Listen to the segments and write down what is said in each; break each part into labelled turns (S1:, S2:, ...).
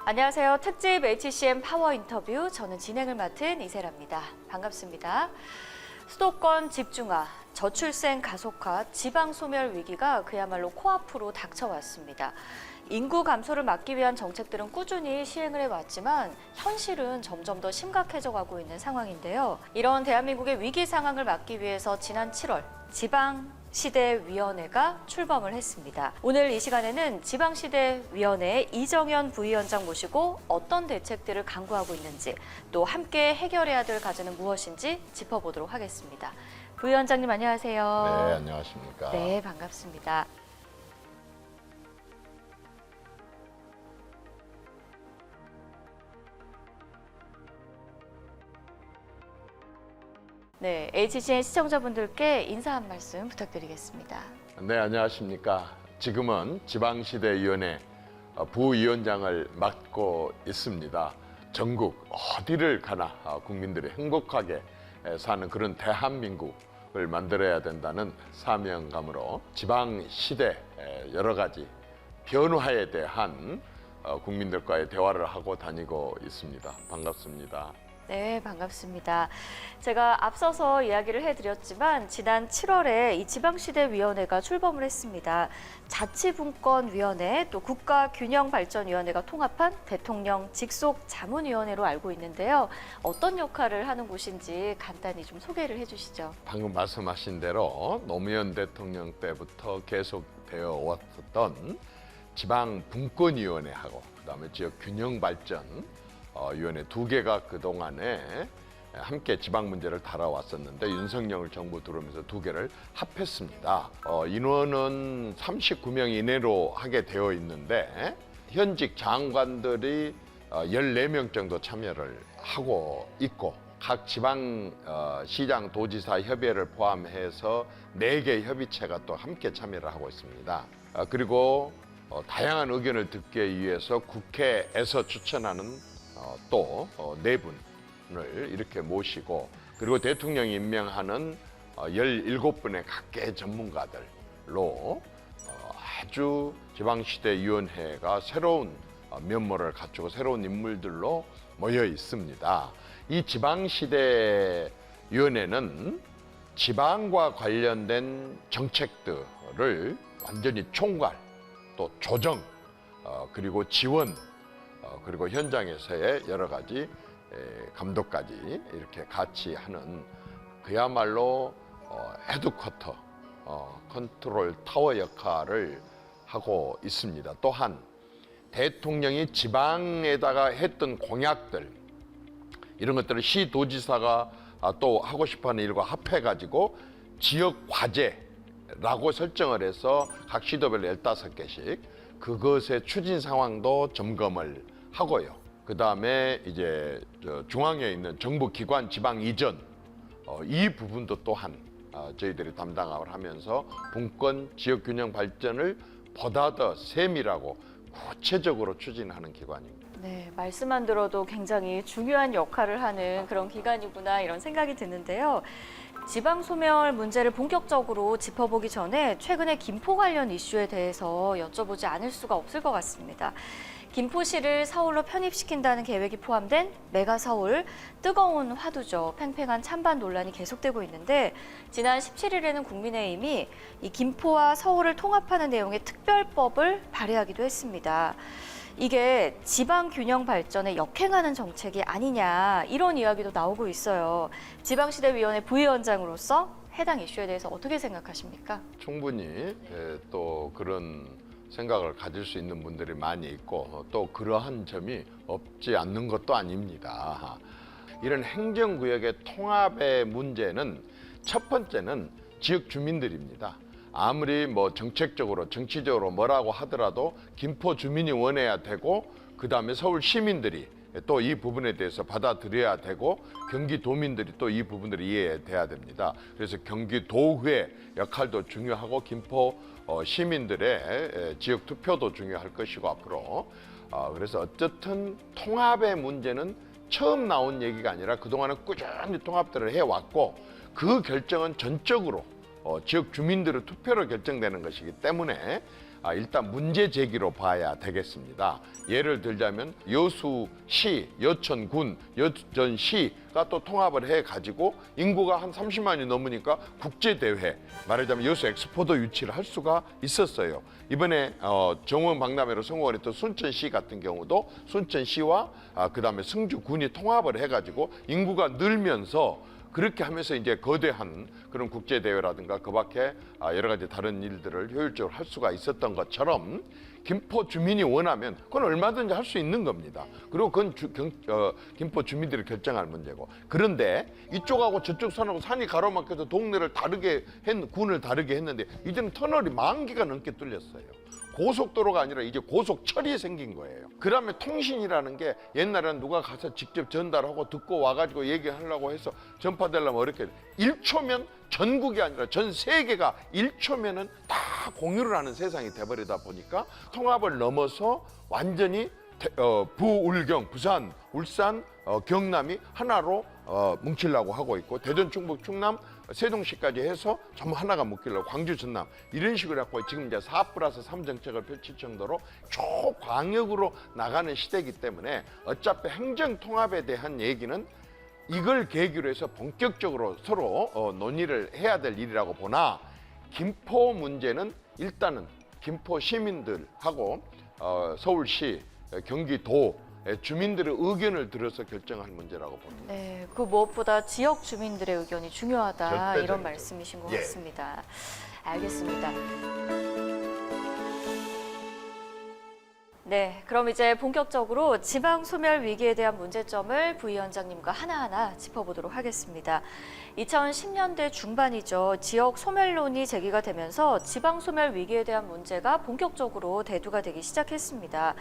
S1: 안녕하세요. 특집 HCM 파워 인터뷰, 저는 진행을 맡은 이세라입니다. 반갑습니다. 수도권 집중화, 저출생 가속화, 지방 소멸 위기가 그야말로 코앞으로 닥쳐왔습니다. 인구 감소를 막기 위한 정책들은 꾸준히 시행을 해왔지만 현실은 점점 더 심각해져 가고 있는 상황인데요. 이런 대한민국의 위기 상황을 막기 위해서 지난 7월 지방시대위원회가 출범을 했습니다. 오늘 이 시간에는 지방시대위원회 이정현 부위원장 모시고 어떤 대책들을 강구하고 있는지, 또 함께 해결해야 될 과제는 무엇인지 짚어보도록 하겠습니다. 부위원장님 안녕하세요.
S2: 네, 안녕하십니까.
S1: 네, 반갑습니다. 네, HCN 시청자분들께 인사 한 말씀 부탁드리겠습니다.
S2: 네, 안녕하십니까. 지금은 지방시대위원회 부위원장을 맡고 있습니다. 전국 어디를 가나 국민들이 행복하게 사는 그런 대한민국을 만들어야 된다는 사명감으로 지방시대 여러 가지 변화에 대한 국민들과의 대화를 하고 다니고 있습니다. 반갑습니다.
S1: 네, 반갑습니다. 제가 앞서서 이야기를 해드렸지만 지난 7월에 이 지방시대위원회가 출범을 했습니다. 자치분권위원회, 또 국가균형발전위원회가 통합한 대통령 직속자문위원회로 알고 있는데요. 어떤 역할을 하는 곳인지 간단히 좀 소개를 해주시죠.
S2: 방금 말씀하신 대로 노무현 대통령 때부터 계속되어 왔었던 지방분권위원회하고 그다음에 지역균형발전 위원회 두 개가 그동안에 함께 지방 문제를 다뤄왔었는데 윤석열 정부 들어오면서 두 개를 합했습니다. 인원은 39명 이내로 하게 되어 있는데 현직 장관들이 14명 정도 참여를 하고 있고 각 지방 시장 도지사 협의회를 포함해서 4개 협의체가 또 함께 참여를 하고 있습니다. 그리고 다양한 의견을 듣기 위해서 국회에서 추천하는 또 4분을 이렇게 모시고, 그리고 대통령이 임명하는 17분의 각계 전문가들로 아주 지방시대위원회가 새로운 면모를 갖추고 새로운 인물들로 모여 있습니다. 이 지방시대위원회는 지방과 관련된 정책들을 완전히 총괄, 또 조정, 그리고 지원, 그리고 현장에서의 여러 가지 감독까지 이렇게 같이 하는 그야말로 헤드쿼터, 컨트롤 타워 역할을 하고 있습니다. 또한 대통령이 지방에다가 했던 공약들, 이런 것들을 시도지사가 또 하고 싶어하는 일과 합해가지고 지역 과제라고 설정을 해서 각 시도별로 15개씩 그것의 추진 상황도 점검을 하고요. 그 다음에 이제 중앙에 있는 정부 기관 지방 이전, 이 부분도 또한 저희들이 담당을 하면서 분권 지역 균형 발전을 보다 더 세밀하고 구체적으로 추진하는 기관입니다.
S1: 네, 말씀만 들어도 굉장히 중요한 역할을 하는 그런 기관이구나 이런 생각이 드는데요. 지방 소멸 문제를 본격적으로 짚어보기 전에 최근에 김포 관련 이슈에 대해서 여쭤보지 않을 수가 없을 것 같습니다. 김포시를 서울로 편입시킨다는 계획이 포함된 메가 서울, 뜨거운 화두죠. 팽팽한 찬반 논란이 계속되고 있는데 지난 17일에는 국민의힘이 이 김포와 서울을 통합하는 내용의 특별법을 발의하기도 했습니다. 이게 지방균형 발전에 역행하는 정책이 아니냐 이런 이야기도 나오고 있어요. 지방시대위원회 부위원장으로서 해당 이슈에 대해서 어떻게 생각하십니까?
S2: 충분히 또 그런 생각을 가질 수 있는 분들이 많이 있고 또 그러한 점이 없지 않는 것도 아닙니다. 이런 행정구역의 통합의 문제는 첫 번째는 지역 주민들입니다. 아무리 뭐 정책적으로 정치적으로 뭐라고 하더라도 김포 주민이 원해야 되고 그 다음에 서울 시민들이 또 이 부분에 대해서 받아들여야 되고 경기도민들이 또 이 부분들을 이해돼야 됩니다. 그래서 경기도의 역할도 중요하고 김포 시민들의 지역 투표도 중요할 것이고 앞으로 그래서 어쨌든 통합의 문제는 처음 나온 얘기가 아니라 그동안은 꾸준히 통합들을 해왔고 그 결정은 전적으로 지역 주민들의 투표로 결정되는 것이기 때문에 일단 문제 제기로 봐야 되겠습니다. 예를 들자면 여수시, 여천군, 여전시가 또 통합을 해가지고 인구가 한 30만이 넘으니까 국제대회, 말하자면 여수 엑스포도 유치를 할 수가 있었어요. 이번에 정원 박람회로 성공을 했던 순천시 같은 경우도 순천시와 그다음에 승주군이 통합을 해가지고 인구가 늘면서 그렇게 하면서 이제 거대한 그런 국제대회라든가 그 밖에 여러 가지 다른 일들을 효율적으로 할 수가 있었던 것처럼 김포 주민이 원하면 그건 얼마든지 할 수 있는 겁니다. 그리고 그건 김포 주민들이 결정할 문제고. 그런데 이쪽하고 저쪽 산하고 산이 가로막혀서 동네를 군을 다르게 했는데 이제는 터널이 10,000개가 넘게 뚫렸어요. 고속도로가 아니라 이제 고속철이 생긴 거예요. 그다음에 통신이라는 게 옛날에는 누가 가서 직접 전달하고 듣고 와가지고 얘기하려고 해서 전파되려면 어렵게 1초면 전국이 아니라 전 세계가 1초면은 다 공유를 하는 세상이 돼버리다 보니까 통합을 넘어서 완전히 부울경, 부산, 울산, 경남이 하나로 뭉치려고 하고 있고 대전, 충북, 충남, 세종시까지 해서 전부 하나가 묶이려고 광주, 전남 이런 식으로 해서 지금 이제 4+3 정책을 펼칠 정도로 초광역으로 나가는 시대이기 때문에 어차피 행정통합에 대한 얘기는 이걸 계기로 해서 본격적으로 서로 논의를 해야 될 일이라고 보나 김포 문제는 일단은 김포 시민들하고 서울시, 경기도 주민들의 의견을 들어서 결정할 문제라고 봅니다.
S1: 네, 그 무엇보다 지역 주민들의 의견이 중요하다
S2: 절대적이죠.
S1: 이런 말씀이신 것 같습니다. 알겠습니다. 네, 그럼 이제 본격적으로 지방 소멸 위기에 대한 문제점을 부위원장님과 하나하나 짚어보도록 하겠습니다. 2010년대 중반이죠. 지역 소멸론이 제기가 되면서 지방 소멸 위기에 대한 문제가 본격적으로 대두가 되기 시작했습니다.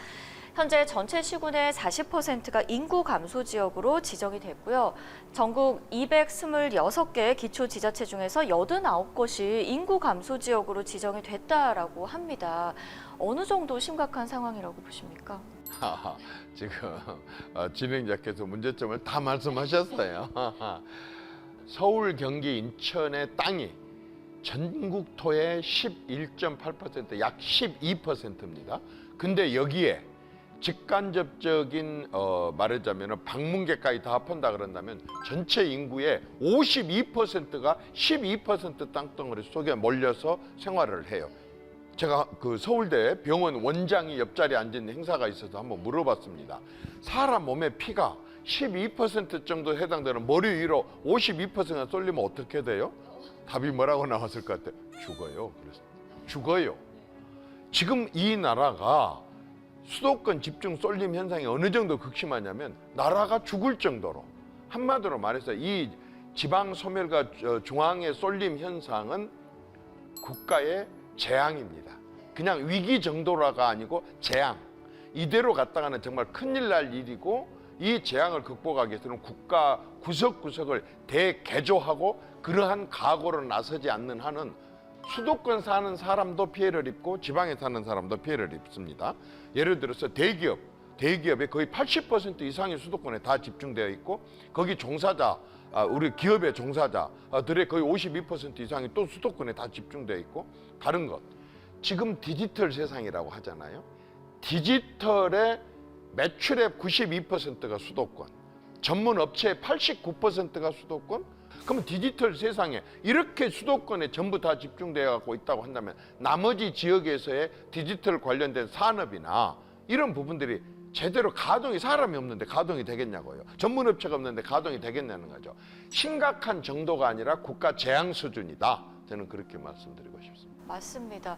S1: 현재 전체 시군의 40%가 인구 감소 지역으로 지정이 됐고요. 전국 226개의 기초지자체 중에서 89곳이 인구 감소 지역으로 지정이 됐다라고 합니다. 어느 정도 심각한 상황이라고 보십니까?
S2: 지금 진행자께서 문제점을 다 말씀하셨어요. 서울, 경기, 인천의 땅이 전국토의 11.8%, 약 12%입니다. 근데 여기에 직간접적인 말하자면 방문객까지 다 합한다 그런다면 전체 인구의 52%가 12% 땅덩어리 속에 몰려서 생활을 해요. 제가 그 서울대 병원 원장이 옆자리에 앉은 행사가 있어서 한번 물어봤습니다. 사람 몸의 피가 12% 정도 해당되는 머리 위로 52%가 쏠리면 어떻게 돼요? 답이 뭐라고 나왔을 것 같아요? 죽어요. 그래서 죽어요. 지금 이 나라가 수도권 집중 쏠림 현상이 어느 정도 극심하냐면 나라가 죽을 정도로, 한마디로 말해서 이 지방 소멸과 중앙의 쏠림 현상은 국가의 재앙입니다. 그냥 위기 정도라가 아니고 재앙. 이대로 갔다가는 정말 큰일 날 일이고 이 재앙을 극복하기 위해서는 국가 구석구석을 대개조하고 그러한 각오를 나서지 않는 한은 수도권 사는 사람도 피해를 입고 지방에 사는 사람도 피해를 입습니다. 예를 들어서 대기업의 거의 80% 이상이 수도권에 다 집중되어 있고 거기 종사자, 우리 기업의 종사자들의 거의 52% 이상이 또 수도권에 다 집중되어 있고 다른 것. 지금 디지털 세상이라고 하잖아요. 디지털의 매출의 92%가 수도권, 전문 업체의 89%가 수도권. 그럼 디지털 세상에 이렇게 수도권에 전부 다 집중되어 갖고 있다고 한다면 나머지 지역에서의 디지털 관련된 산업이나 이런 부분들이 제대로 가동이, 사람이 없는데 가동이 되겠냐고요. 전문 업체가 없는데 가동이 되겠냐는 거죠. 심각한 정도가 아니라 국가 재앙 수준이다. 저는 그렇게 말씀드리고 싶습니다.
S1: 맞습니다.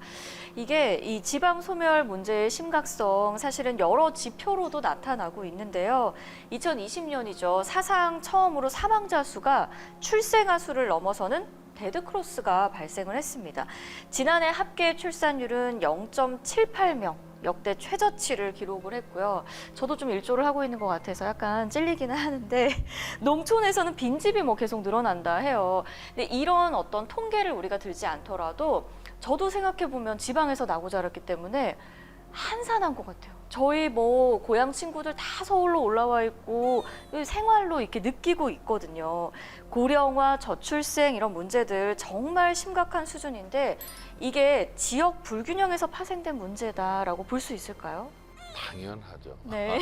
S1: 이게 이 지방 소멸 문제의 심각성 사실은 여러 지표로도 나타나고 있는데요. 2020년이죠. 사상 처음으로 사망자 수가 출생아 수를 넘어서는 데드크로스가 발생을 했습니다. 지난해 합계 출산율은 0.78명. 역대 최저치를 기록을 했고요. 저도 좀 일조를 하고 있는 것 같아서 약간 찔리기는 하는데 농촌에서는 빈집이 계속 늘어난다 해요. 근데 이런 어떤 통계를 우리가 들지 않더라도 저도 생각해 보면 지방에서 나고 자랐기 때문에 한산한 것 같아요. 저희 뭐 고향 친구들 다 서울로 올라와 있고 생활로 이렇게 느끼고 있거든요. 고령화, 저출생 이런 문제들 정말 심각한 수준인데 이게 지역 불균형에서 파생된 문제다라고 볼 수 있을까요?
S2: 당연하죠.
S1: 네.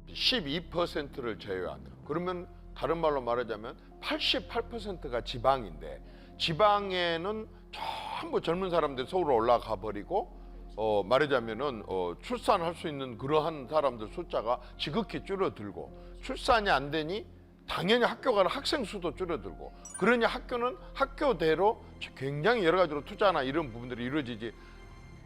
S2: 12%를 제외한. 그러면 다른 말로 말하자면 88%가 지방인데 지방에는 전부 젊은 사람들이 서울로 올라가 버리고 말하자면은 출산할 수 있는 그러한 사람들 숫자가 지극히 줄어들고 출산이 안 되니 당연히 학교 가는 학생 수도 줄어들고 그러니 학교는 학교대로 굉장히 여러 가지로 투자나 이런 부분들이 이루어지지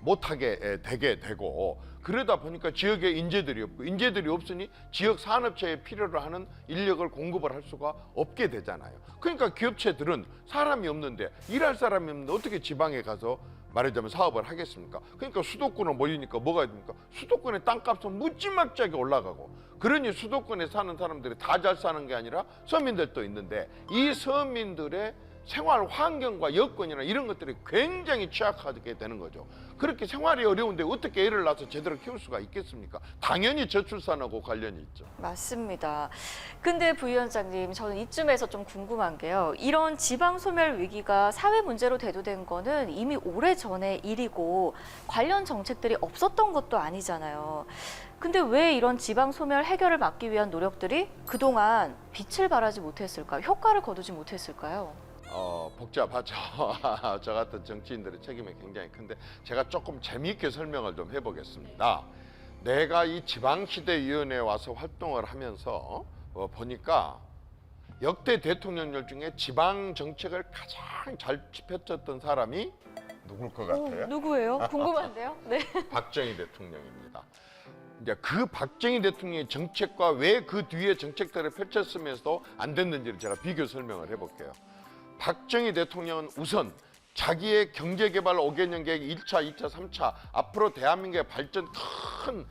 S2: 못하게 되게 되고 그러다 보니까 지역에 인재들이 없고 인재들이 없으니 지역 산업체에 필요로 하는 인력을 공급을 할 수가 없게 되잖아요. 그러니까 기업체들은 사람이 없는데 일할 사람이 없는데 어떻게 지방에 가서 말하자면 사업을 하겠습니까? 그러니까 수도권으로 몰리니까 뭐가 됩니까? 수도권의 땅값은 무지막지하게 올라가고 그러니 수도권에 사는 사람들이 다 잘 사는 게 아니라 서민들도 있는데 이 서민들의 생활 환경과 여건이나 이런 것들이 굉장히 취약하게 되는 거죠. 그렇게 생활이 어려운데 어떻게 애를 낳아서 제대로 키울 수가 있겠습니까? 당연히 저출산하고 관련이 있죠.
S1: 맞습니다. 근데 부위원장님, 저는 이쯤에서 좀 궁금한 게요. 이런 지방 소멸 위기가 사회 문제로 대두된 거는 이미 오래전의 일이고 관련 정책들이 없었던 것도 아니잖아요. 근데 왜 이런 지방 소멸 해결을 막기 위한 노력들이 그동안 빛을 발하지 못했을까요? 효과를 거두지 못했을까요?
S2: 복잡하죠. 저 같은 정치인들의 책임이 굉장히 큰데 제가 조금 재미있게 설명을 좀 해보겠습니다. 내가 이 지방시대위원회에 와서 활동을 하면서 보니까 역대 대통령들 중에 지방 정책을 가장 잘 펼쳤던 사람이 누굴 것 같아요?
S1: 누구예요? 궁금한데요? 네.
S2: 박정희 대통령입니다. 이제 그 박정희 대통령의 정책과 왜 그 뒤에 정책들을 펼쳤으면서도 안 됐는지를 제가 비교 설명을 해볼게요. 박정희 대통령은 우선 자기의 경제개발 5개년 계획 1차, 2차, 3차 앞으로 대한민국의 발전 큰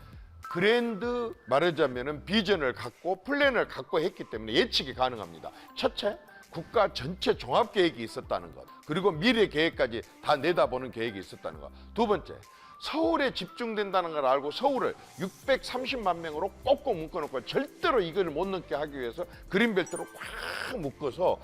S2: 그랜드 말하자면은 비전을 갖고 플랜을 갖고 했기 때문에 예측이 가능합니다. 첫째, 국가 전체 종합계획이 있었다는 것. 그리고 미래 계획까지 다 내다보는 계획이 있었다는 것. 두 번째, 서울에 집중된다는 걸 알고 서울을 630만 명으로 꼭꼭 묶어놓고 절대로 이걸 못 넘게 하기 위해서 그린벨트로 꽉 묶어서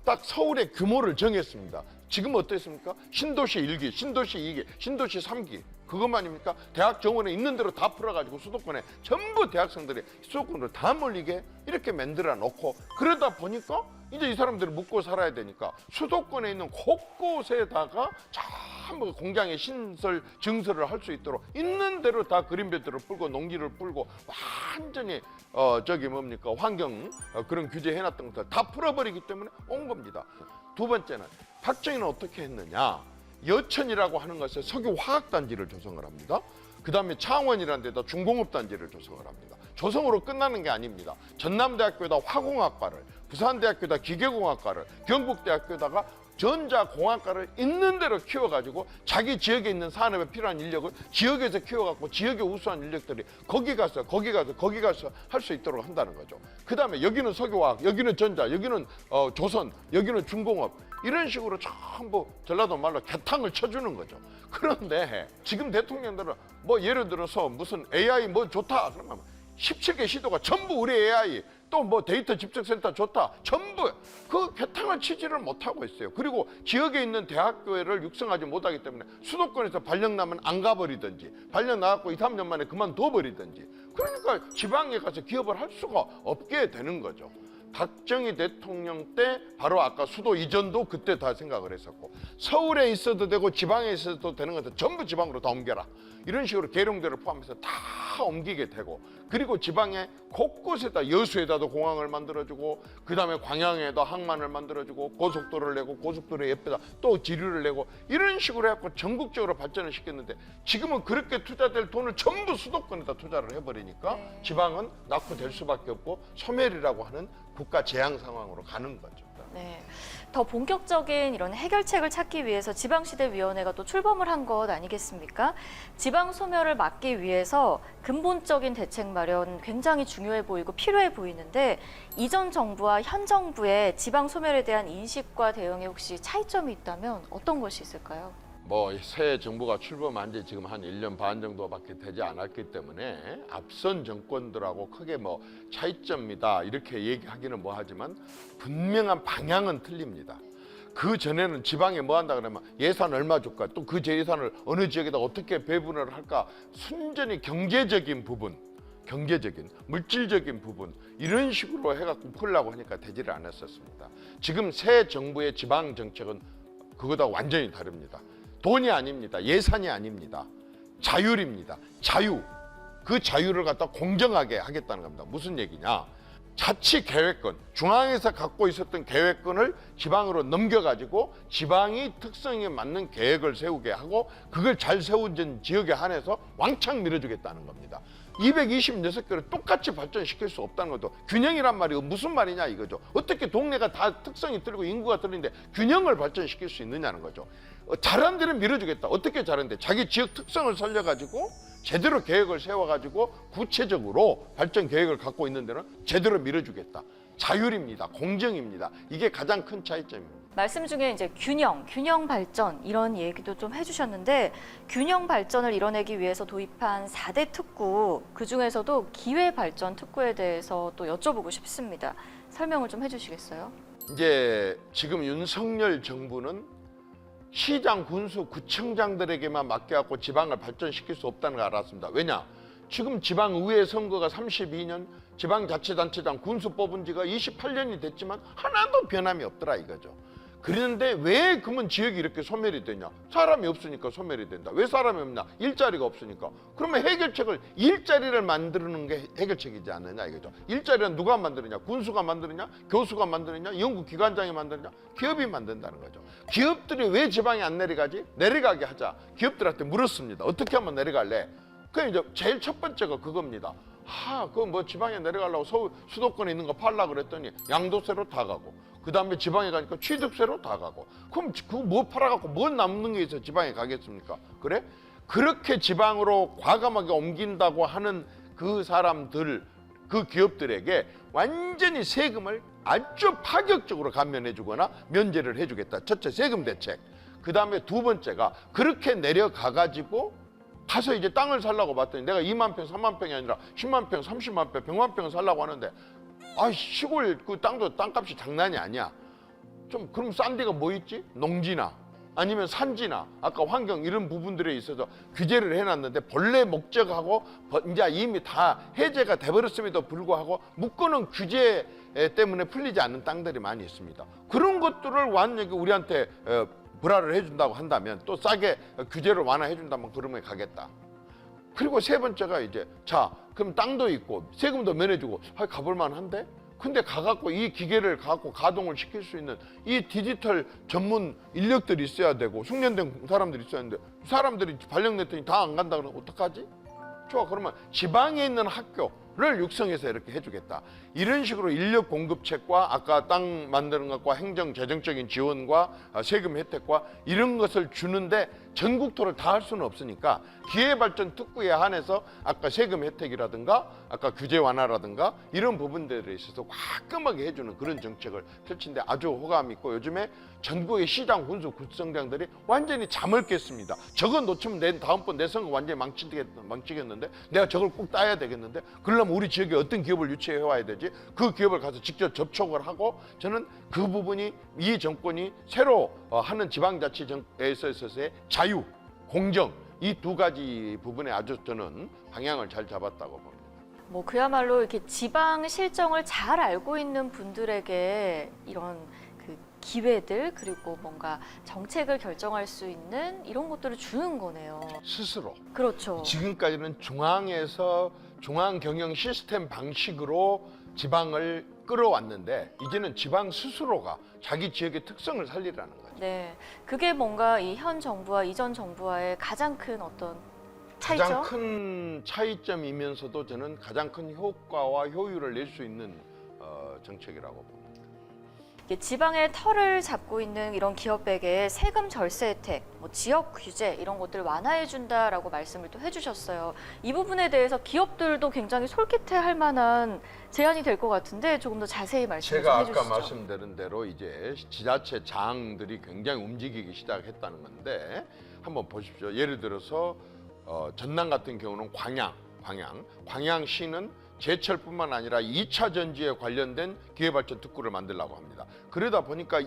S2: 딱 서울의 규모를 정했습니다. 지금 어땠습니까? 신도시 1기, 신도시 2기, 신도시 3기. 그것만입니까? 대학 정원에 있는 대로 다 풀어가지고 수도권에 전부 대학생들이 수도권으로 다 몰리게 이렇게 만들어 놓고 그러다 보니까 이제 이 사람들이 묵고 살아야 되니까 수도권에 있는 곳곳에다가 전부 공장의 신설, 증설을 할 수 있도록 있는 대로 다 그린벨트를 풀고 농지를 풀고 완전히 환경 그런 규제 해놨던 것들 다 풀어버리기 때문에 온 겁니다. 두 번째는 박정희는 어떻게 했느냐? 여천이라고 하는 것에 석유화학단지를 조성을 합니다. 그 다음에 창원이라는 데다 중공업단지를 조성을 합니다. 조성으로 끝나는 게 아닙니다. 전남대학교에다 화공학과를, 부산대학교에다 기계공학과를, 경북대학교에다가 전자공학과를 있는 대로 키워가지고 자기 지역에 있는 산업에 필요한 인력을 지역에서 키워갖고 지역의 우수한 인력들이 거기 가서 할 수 있도록 한다는 거죠. 그 다음에 여기는 석유화학, 여기는 전자, 여기는 조선, 여기는 중공업 이런 식으로 전부 전라도 말로 개탕을 쳐주는 거죠. 그런데 지금 대통령들은 뭐 예를 들어서 무슨 AI 뭐 좋다 그러면 17개 시도가 전부 우리 AI 또 뭐 데이터 집적센터 좋다 전부 그 개탕을 치지를 못하고 있어요. 그리고 지역에 있는 대학교를 육성하지 못하기 때문에 수도권에서 발령 나면 안 가버리든지 발령 나갖고 2, 3년 만에 그만둬 버리든지 그러니까 지방에 가서 기업을 할 수가 없게 되는 거죠. 박정희 대통령 때 바로 아까 수도 이전도 그때 다 생각을 했었고 서울에 있어도 되고 지방에 있어도 되는 것들 전부 지방으로 다 옮겨라 이런 식으로 계룡대를 포함해서 다 옮기게 되고 그리고 지방에 곳곳에다 여수에다도 공항을 만들어주고 그 다음에 광양에다 항만을 만들어주고 고속도로를 내고 고속도로 옆에다 또 지류를 내고 이런 식으로 해갖고 전국적으로 발전을 시켰는데 지금은 그렇게 투자될 돈을 전부 수도권에다 투자를 해버리니까 지방은 낙후될 수밖에 없고 소멸이라고 하는 국가 재앙 상황으로 가는 거죠.
S1: 네, 더 본격적인 이런 해결책을 찾기 위해서 지방시대위원회가 또 출범을 한 것 아니겠습니까? 지방 소멸을 막기 위해서 근본적인 대책 마련 굉장히 중요해 보이고 필요해 보이는데 이전 정부와 현 정부의 지방 소멸에 대한 인식과 대응에 혹시 차이점이 있다면 어떤 것이 있을까요?
S2: 뭐 새 정부가 출범한 지 지금 한 1년 반 정도밖에 되지 않았기 때문에 앞선 정권들하고 크게 뭐 차이점이다 이렇게 얘기하기는 뭐하지만 분명한 방향은 틀립니다. 그 전에는 지방에 뭐 한다 그러면 예산 얼마 줄까, 또 그 예산을 어느 지역에다 어떻게 배분을 할까, 순전히 경제적인 부분, 경제적인 물질적인 부분 이런 식으로 해갖고 풀려고 하니까 되지를 않았었습니다. 지금 새 정부의 지방 정책은 그거다 완전히 다릅니다. 돈이 아닙니다. 예산이 아닙니다. 자율입니다. 자유. 그 자유를 갖다 공정하게 하겠다는 겁니다. 무슨 얘기냐? 자치 계획권, 중앙에서 갖고 있었던 계획권을 지방으로 넘겨가지고 지방이 특성에 맞는 계획을 세우게 하고 그걸 잘 세운 지역에 한해서 왕창 밀어주겠다는 겁니다. 226개를 똑같이 발전시킬 수 없다는 것도 균형이란 말이 무슨 말이냐 이거죠. 어떻게 동네가 다 특성이 틀리고 인구가 틀린데 균형을 발전시킬 수 있느냐는 거죠. 잘한 데는 밀어주겠다. 어떻게 잘하는데 자기 지역 특성을 살려가지고 제대로 계획을 세워가지고 구체적으로 발전 계획을 갖고 있는 데는 제대로 밀어주겠다. 자율입니다. 공정입니다. 이게 가장 큰 차이점입니다.
S1: 말씀 중에 이제 균형 발전 이런 얘기도 좀 해주셨는데 균형 발전을 이뤄내기 위해서 도입한 4대 특구, 그중에서도 기회 발전 특구에 대해서 또 여쭤보고 싶습니다. 설명을 좀 해주시겠어요?
S2: 이제 지금 윤석열 정부는 시장, 군수, 구청장들에게만 맡겨갖고 지방을 발전시킬 수 없다는 걸 알았습니다. 왜냐? 지금 지방의회 선거가 32년, 지방자치단체장 군수 뽑은 지가 28년이 됐지만 하나도 변함이 없더라 이거죠. 그런데 왜 그러면 지역이 이렇게 소멸이 되냐? 사람이 없으니까 소멸이 된다. 왜 사람이 없냐? 일자리가 없으니까. 그러면 해결책을 일자리를 만드는 게 해결책이지 않느냐 이거죠. 일자리는 누가 만드느냐? 군수가 만드느냐? 교수가 만드느냐? 연구기관장이 만드느냐? 기업이 만든다는 거죠. 기업들이 왜 지방에 안 내려가지? 내려가게 하자. 기업들한테 물었습니다. 어떻게 하면 내려갈래? 그 이제 제일 첫 번째가 그겁니다. 그거 뭐 지방에 내려가려고 서울 수도권에 있는 거 팔려고 그랬더니 양도세로 다 가고, 그 다음에 지방에 가니까 취득세로 다 가고, 그럼 그거 뭐 팔아갖고 뭐 남는 게 있어 지방에 가겠습니까? 그래? 그렇게 지방으로 과감하게 옮긴다고 하는 그 사람들, 그 기업들에게 완전히 세금을 아주 파격적으로 감면해 주거나 면제를 해주겠다. 첫째, 세금 대책. 그 다음에 두 번째가 그렇게 내려가가지고 가서 이제 땅을 살라고 봤더니 내가 2만 평, 3만 평이 아니라 10만 평, 30만 평, 100만 평을 살라고 하는데 시골 그 땅도 땅값이 장난이 아니야. 좀 그럼 싼 데가 뭐 있지? 농지나 아니면 산지나 아까 환경 이런 부분들에 있어서 규제를 해놨는데 본래 목적하고 이제 이미 다 해제가 돼버렸음에도 불구하고 묶어놓은 규제 때문에 풀리지 않는 땅들이 많이 있습니다. 그런 것들을 완전히 우리한테 불화를 해준다고 한다면, 또 싸게 규제를 완화해준다면 그러면 가겠다. 그리고 세 번째가 이제 그럼 땅도 있고 세금도 면해주고 가볼만 한데, 근데 가갖고 이 기계를 갖고 가동을 시킬 수 있는 이 디지털 전문 인력들이 있어야 되고 숙련된 사람들이 있어야 하는데 사람들이 발령냈더니 다 안 간다 그러면 어떡하지? 좋아, 그러면 지방에 있는 학교를 육성해서 이렇게 해주겠다. 이런 식으로 인력 공급책과 아까 땅 만드는 것과 행정 재정적인 지원과 세금 혜택과 이런 것을 주는데 전국토를 다 할 수는 없으니까 기회발전 특구에 한해서 아까 세금 혜택이라든가 아까 규제 완화라든가 이런 부분들에 있어서 화끈하게 해주는 그런 정책을 펼친데 아주 호감 있고, 요즘에 전국의 시장, 군수, 구청장들이 완전히 잠을 깼습니다. 저거 놓치면 다음번 내 선거 완전히 망치겠는데, 내가 저걸 꼭 따야 되겠는데, 그러려면 우리 지역에 어떤 기업을 유치해 와야 되지? 그 기업을 가서 직접 접촉을 하고, 저는 그 부분이 이 정권이 새로 하는 지방자치에 있어서의 자유, 공정, 이 두 가지 부분에 아주 저는 방향을 잘 잡았다고 봅니다.
S1: 뭐 그야말로 이렇게 지방 실정을 잘 알고 있는 분들에게 이런 그 기회들, 그리고 뭔가 정책을 결정할 수 있는 이런 것들을 주는 거네요.
S2: 스스로.
S1: 그렇죠.
S2: 지금까지는 중앙에서 중앙 경영 시스템 방식으로 지방을 끌어왔는데, 이제는 지방 스스로가 자기 지역의 특성을 살리라는 거죠.
S1: 네, 그게 뭔가 이 현 정부와 이전 정부와의 가장 큰 어떤 차이죠?
S2: 가장 큰 차이점이면서도 저는 가장 큰 효과와 효율을 낼 수 있는 정책이라고 봅니다.
S1: 지방의 털을 잡고 있는 이런 기업에게 세금 절세 혜택, 뭐 지역 규제 이런 것들을 완화해 준다라고 말씀을 또 해주셨어요. 이 부분에 대해서 기업들도 굉장히 솔깃해할 만한 제안이 될 것 같은데 조금 더 자세히 말씀을 좀
S2: 제가
S1: 해주시죠.
S2: 아까 말씀드린 대로 이제 지자체 장들이 굉장히 움직이기 시작했다는 건데, 한번 보십시오. 예를 들어서 전남 같은 경우는 광양시는 제철뿐만 아니라 2차 전지에 관련된 기회발전 특구를 만들려고 합니다. 그러다 보니까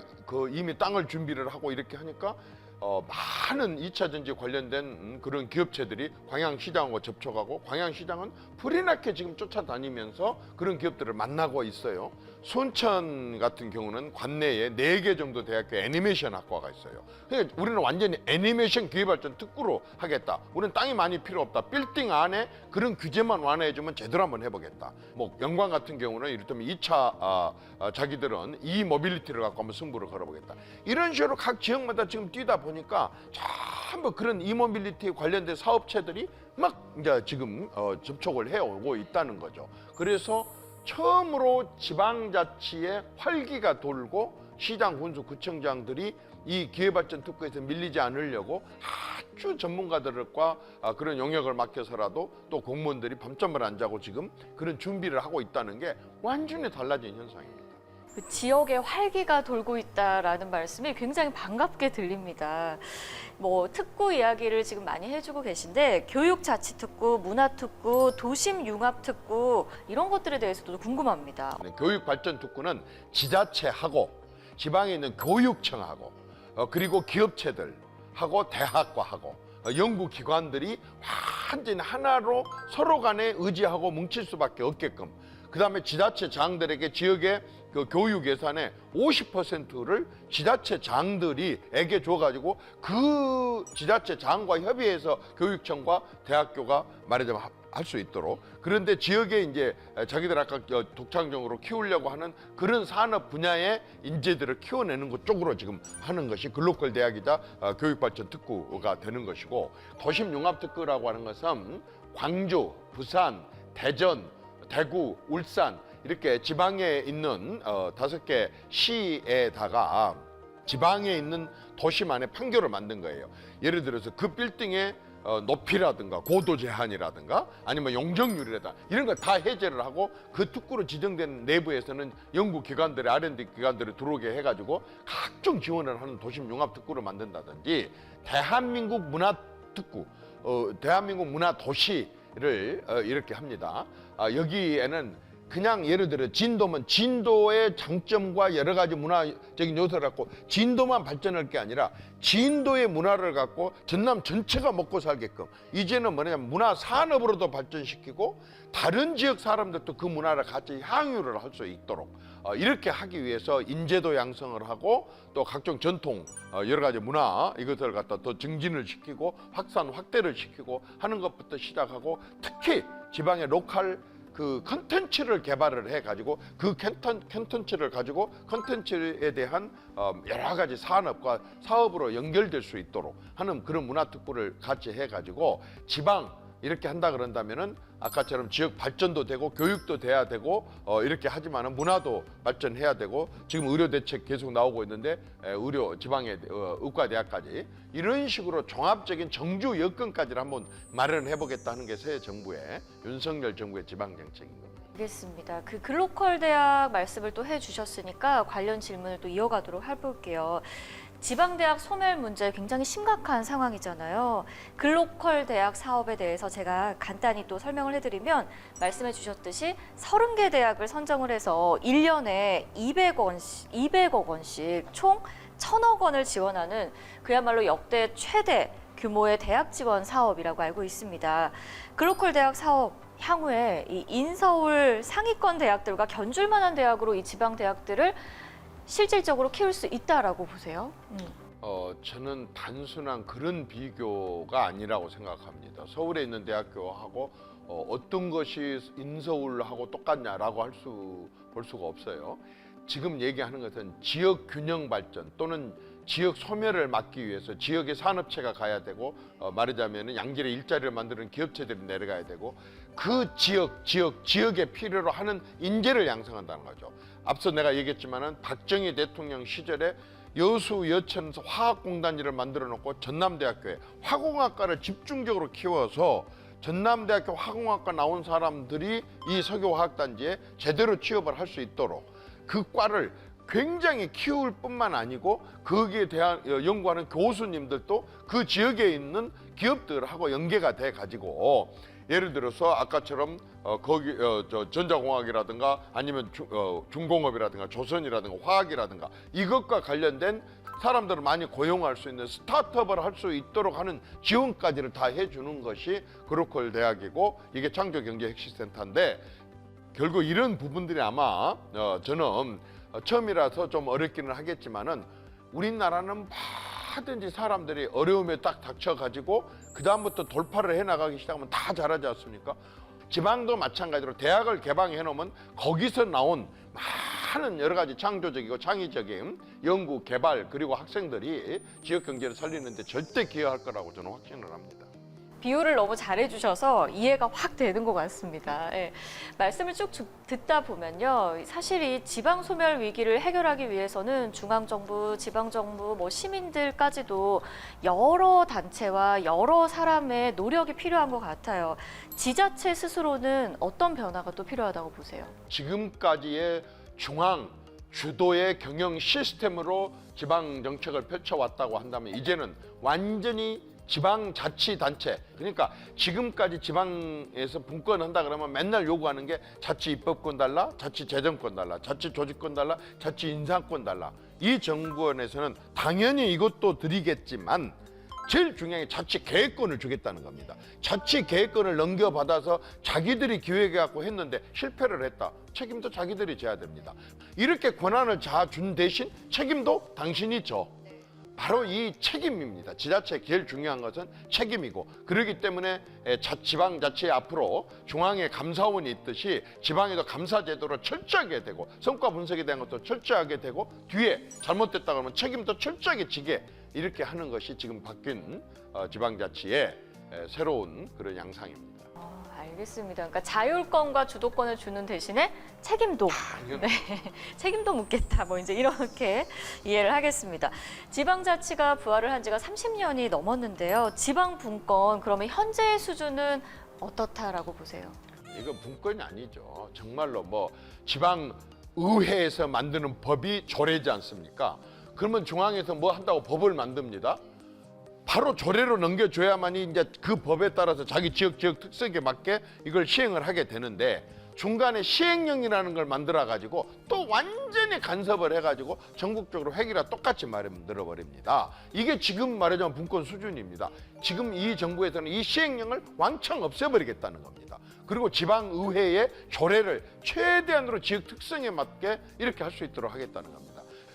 S2: 이미 땅을 준비를 하고 이렇게 하니까 많은 2차 전지 관련된 그런 기업체들이 광양시장하고 접촉하고, 광양시장은 불이 나게 지금 쫓아다니면서 그런 기업들을 만나고 있어요. 순천 같은 경우는 관내에 4개 정도 대학교 애니메이션 학과가 있어요. 그러니까 우리는 완전히 애니메이션 기회발전 특구로 하겠다. 우리는 땅이 많이 필요 없다. 빌딩 안에 그런 규제만 완화해주면 제대로 한번 해보겠다. 뭐 영광 같은 경우는 이를테면 2차 자기들은 모빌리티를 갖고 한번 승부를 걸어보겠다. 이런 식으로 각 지역마다 지금 뛰다 보니까 전부 그런 모빌리티 관련된 사업체들이 막 이제 지금 접촉을 해오고 있다는 거죠. 그래서 처음으로 지방자치에 활기가 돌고 시장, 군수, 구청장들이 이 기회발전 특구에서 밀리지 않으려고 아주 전문가들과 그런 영역을 맡겨서라도 또 공무원들이 밤잠을 안 자고 지금 그런 준비를 하고 있다는 게 완전히 달라진 현상입니다.
S1: 그 지역에 활기가 돌고 있다라는 말씀이 굉장히 반갑게 들립니다. 뭐 특구 이야기를 지금 많이 해주고 계신데 교육자치특구, 문화특구, 도심융합특구 이런 것들에 대해서도 궁금합니다.
S2: 교육발전특구는 지자체하고 지방에 있는 교육청하고 그리고 기업체들하고 대학과하고 연구기관들이 완전히 하나로 서로 간에 의지하고 뭉칠 수밖에 없게끔, 그 다음에 지자체장들에게 지역의 그 교육 예산의 50%를 지자체장들이에게 줘가지고 그 지자체장과 협의해서 교육청과 대학교가 말하자면 할 수 있도록, 그런데 지역에 이제 자기들 아까 독창적으로 키우려고 하는 그런 산업 분야의 인재들을 키워내는 것 쪽으로 지금 하는 것이 글로컬 대학이자 교육발전 특구가 되는 것이고, 도심융합특구라고 하는 것은 광주, 부산, 대전, 대구, 울산 이렇게 지방에 있는 5개 시에다가 지방에 있는 도시만의 판교를 만든 거예요. 예를 들어서 그 빌딩의 높이라든가 고도 제한이라든가 아니면 용적률이라든가 이런 걸 다 해제를 하고 그 특구로 지정된 내부에서는 연구기관들의 R&D 기관들을 들어오게 해가지고 각종 지원을 하는 도심융합특구를 만든다든지, 대한민국 문화특구, 대한민국 문화도시를 이렇게 합니다. 여기에는 그냥 예를 들어 진도면 진도의 장점과 여러 가지 문화적인 요소를 갖고 진도만 발전할 게 아니라 진도의 문화를 갖고 전남 전체가 먹고 살게끔, 이제는 뭐냐면 문화 산업으로도 발전시키고 다른 지역 사람들도 그 문화를 같이 향유를 할 수 있도록 이렇게 하기 위해서 인재도 양성을 하고 또 각종 전통 여러 가지 문화 이것들을 갖다 더 증진을 시키고 확대를 시키고 하는 것부터 시작하고, 특히 지방의 로컬 그 컨텐츠를 개발을 해가지고 그 컨텐츠를 가지고 컨텐츠에 대한 여러 가지 산업과 사업으로 연결될 수 있도록 하는 그런 문화특구를 같이 해가지고 지방 이렇게 한다 그런다면은 아까처럼 지역 발전도 되고 교육도 돼야 되고 이렇게 하지만은 문화도 발전해야 되고, 지금 의료 대책 계속 나오고 있는데 의료 지방의 의과대학까지 이런 식으로 종합적인 정주 여건까지를 한번 마련해 보겠다는 게 새 정부의 윤석열 정부의 지방 정책인 겁니다.
S1: 알겠습니다. 그 글로컬 대학 말씀을 또 해주셨으니까 관련 질문을 또 이어가도록 해볼게요. 지방대학 소멸 문제 굉장히 심각한 상황이잖아요. 글로컬 대학 사업에 대해서 제가 간단히 또 설명을 해드리면, 말씀해 주셨듯이 30개 대학을 선정을 해서 1년에 200억 원씩 총 1,000억 원을 지원하는 그야말로 역대 최대 규모의 대학 지원 사업이라고 알고 있습니다. 글로컬 대학 사업 향후에 이 인서울 상위권 대학들과 견줄 만한 대학으로 이 지방 대학들을 실질적으로 키울 수 있다라고 보세요?
S2: 저는 단순한 그런 비교가 아니라고 생각합니다. 서울에 있는 대학교하고 어떤 것이 인서울하고 똑같냐라고 볼 수가 없어요. 지금 얘기하는 것은 지역 균형 발전 또는 지역 소멸을 막기 위해서 지역의 산업체가 가야 되고, 말하자면 양질의 일자리를 만드는 기업체들이 내려가야 되고, 그 지역에 필요로 하는 인재를 양성한다는 거죠. 앞서 내가 얘기했지만은 박정희 대통령 시절에 여수 여천 화학공단지를 만들어 놓고 전남대학교에 화공학과를 집중적으로 키워서 전남대학교 화공학과 나온 사람들이 이 석유화학단지에 제대로 취업을 할 수 있도록 그 과를 굉장히 키울 뿐만 아니고 거기에 대한 연구하는 교수님들도 그 지역에 있는 기업들하고 연계가 돼 가지고 예를 들어서 아까처럼 거기 전자공학이라든가 아니면 중공업이라든가 조선이라든가 화학이라든가 이것과 관련된 사람들을 많이 고용할 수 있는 스타트업을 할 수 있도록 하는 지원까지를 다 해주는 것이 그로컬 대학이고 이게 창조경제혁신센터인데 결국 이런 부분들이 아마 저는 처음이라서 좀 어렵기는 하겠지만은 우리나라는 뭐든지 사람들이 어려움에 딱 닥쳐가지고 그 다음부터 돌파를 해나가기 시작하면 다 잘하지 않습니까? 지방도 마찬가지로 대학을 개방해 놓으면 거기서 나온 많은 여러 가지 창조적이고 창의적인 연구 개발 그리고 학생들이 지역 경제를 살리는데 절대 기여할 거라고 저는 확신을 합니다.
S1: 비유를 너무 잘해주셔서 이해가 확 되는 것 같습니다. 예. 말씀을 쭉 듣다 보면요. 사실 이 지방 소멸 위기를 해결하기 위해서는 중앙정부, 지방정부, 시민들까지도 여러 단체와 여러 사람의 노력이 필요한 것 같아요. 지자체 스스로는 어떤 변화가 또 필요하다고 보세요?
S2: 지금까지의 중앙 주도의 경영 시스템으로 지방 정책을 펼쳐왔다고 한다면 이제는 완전히 지방자치단체, 그러니까 지금까지 지방에서 분권한다 그러면 맨날 요구하는 게 자치 입법권 달라, 자치 재정권 달라, 자치 조직권 달라, 자치 인사권 달라. 이 정부원에서는 당연히 이것도 드리겠지만 제일 중요한 게 자치 계획권을 주겠다는 겁니다. 자치 계획권을 넘겨받아서 자기들이 기획해갖고 했는데 실패를 했다. 책임도 자기들이 져야 됩니다. 이렇게 권한을 준 대신 책임도 당신이 져. 바로 이 책임입니다. 지자체의 제일 중요한 것은 책임이고 그렇기 때문에 지방자치에 앞으로 중앙에 감사원이 있듯이 지방에도 감사제도를 철저하게 되고 성과 분석에 대한 것도 철저하게 되고 뒤에 잘못됐다 그러면 책임도 철저하게 지게 이렇게 하는 것이 지금 바뀐 지방자치의 새로운 그런 양상입니다.
S1: 알겠습니다. 그러니까 자율권과 주도권을 주는 대신에 책임도, 네, 책임도 묻겠다. 이제 이렇게 이해를 하겠습니다. 지방자치가 부활을 한 지가 30년이 넘었는데요. 지방 분권, 그러면 현재의 수준은 어떻다라고 보세요?
S2: 이건 분권이 아니죠. 정말로 지방 의회에서 만드는 법이 조례지 않습니까? 그러면 중앙에서 뭐 한다고 법을 만듭니다. 바로 조례로 넘겨줘야만이 이제 그 법에 따라서 자기 지역 특색에 맞게 이걸 시행을 하게 되는데 중간에 시행령이라는 걸 만들어 가지고 또 완전히 간섭을 해가지고 전국적으로 획일화 똑같이 만들어 버립니다. 이게 지금 말하자면 분권 수준입니다. 지금 이 정부에서는 이 시행령을 왕창 없애버리겠다는 겁니다. 그리고 지방의회의 조례를 최대한으로 지역 특성에 맞게 이렇게 할 수 있도록 하겠다는 겁니다.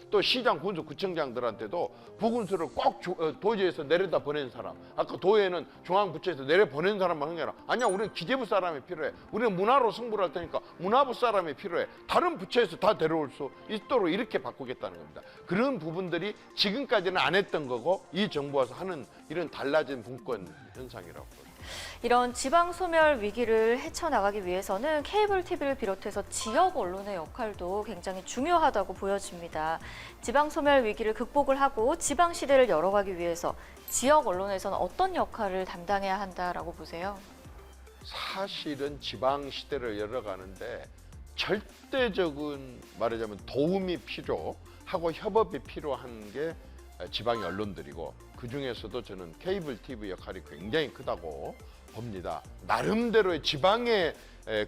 S2: 또 시장, 군수, 구청장들한테도 부군수를 꼭 도지에서 내려다 보낸 사람, 아까 도에는 중앙부처에서 내려보낸 사람만 한 게 아니라 아니야 우리는 기재부 사람이 필요해, 우리는 문화로 승부를 할 테니까 문화부 사람이 필요해, 다른 부처에서 다 데려올 수 있도록 이렇게 바꾸겠다는 겁니다. 그런 부분들이 지금까지는 안 했던 거고 이 정부 와서 하는 이런 달라진 분권 현상이라고 보입니다.
S1: 이런 지방 소멸 위기를 헤쳐나가기 위해서는 케이블 TV를 비롯해서 지역 언론의 역할도 굉장히 중요하다고 보여집니다. 지방 소멸 위기를 극복을 하고 지방 시대를 열어가기 위해서 지역 언론에서는 어떤 역할을 담당해야 한다라고 보세요?
S2: 사실은 지방 시대를 열어가는데 절대적인 말하자면 도움이 필요하고 협업이 필요한 게 지방의 언론들이고 그 중에서도 저는 케이블 TV 역할이 굉장히 크다고 봅니다. 나름대로의 지방의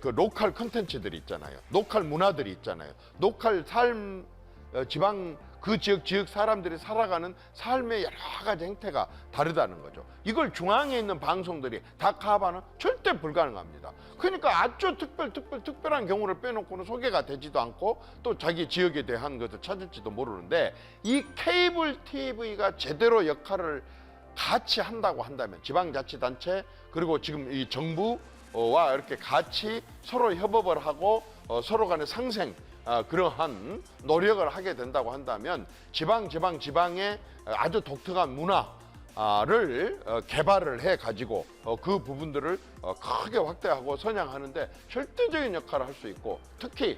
S2: 그 로컬 콘텐츠들이 있잖아요. 로컬 문화들이 있잖아요. 로컬 삶, 지방 그 지역 사람들이 살아가는 삶의 여러 가지 행태가 다르다는 거죠. 이걸 중앙에 있는 방송들이 다 커버하는 절대 불가능합니다. 그러니까 아주 특별한 경우를 빼놓고는 소개가 되지도 않고 또 자기 지역에 대한 것을 찾을지도 모르는데 이 케이블 TV가 제대로 역할을 같이 한다고 한다면 지방자치단체 그리고 지금 이 정부와 이렇게 같이 서로 협업을 하고 서로 간의 상생 그러한 노력을 하게 된다고 한다면 지방의 아주 독특한 문화를 개발을 해가지고 그 부분들을 크게 확대하고 선양하는데 절대적인 역할을 할 수 있고 특히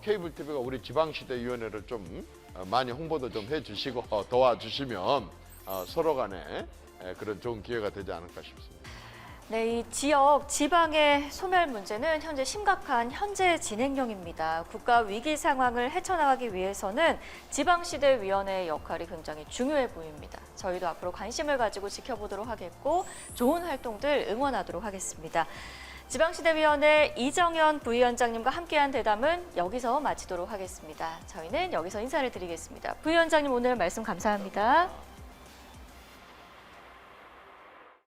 S2: 케이블 TV가 우리 지방시대위원회를 좀 많이 홍보도 좀 해주시고 도와주시면 서로 간에 그런 좋은 기회가 되지 않을까 싶습니다.
S1: 네, 이 지역, 지방의 소멸 문제는 현재 심각한 현재 진행형입니다. 국가 위기 상황을 헤쳐나가기 위해서는 지방시대위원회의 역할이 굉장히 중요해 보입니다. 저희도 앞으로 관심을 가지고 지켜보도록 하겠고 좋은 활동들 응원하도록 하겠습니다. 지방시대위원회 이정현 부위원장님과 함께한 대담은 여기서 마치도록 하겠습니다. 저희는 여기서 인사를 드리겠습니다. 부위원장님 오늘 말씀 감사합니다.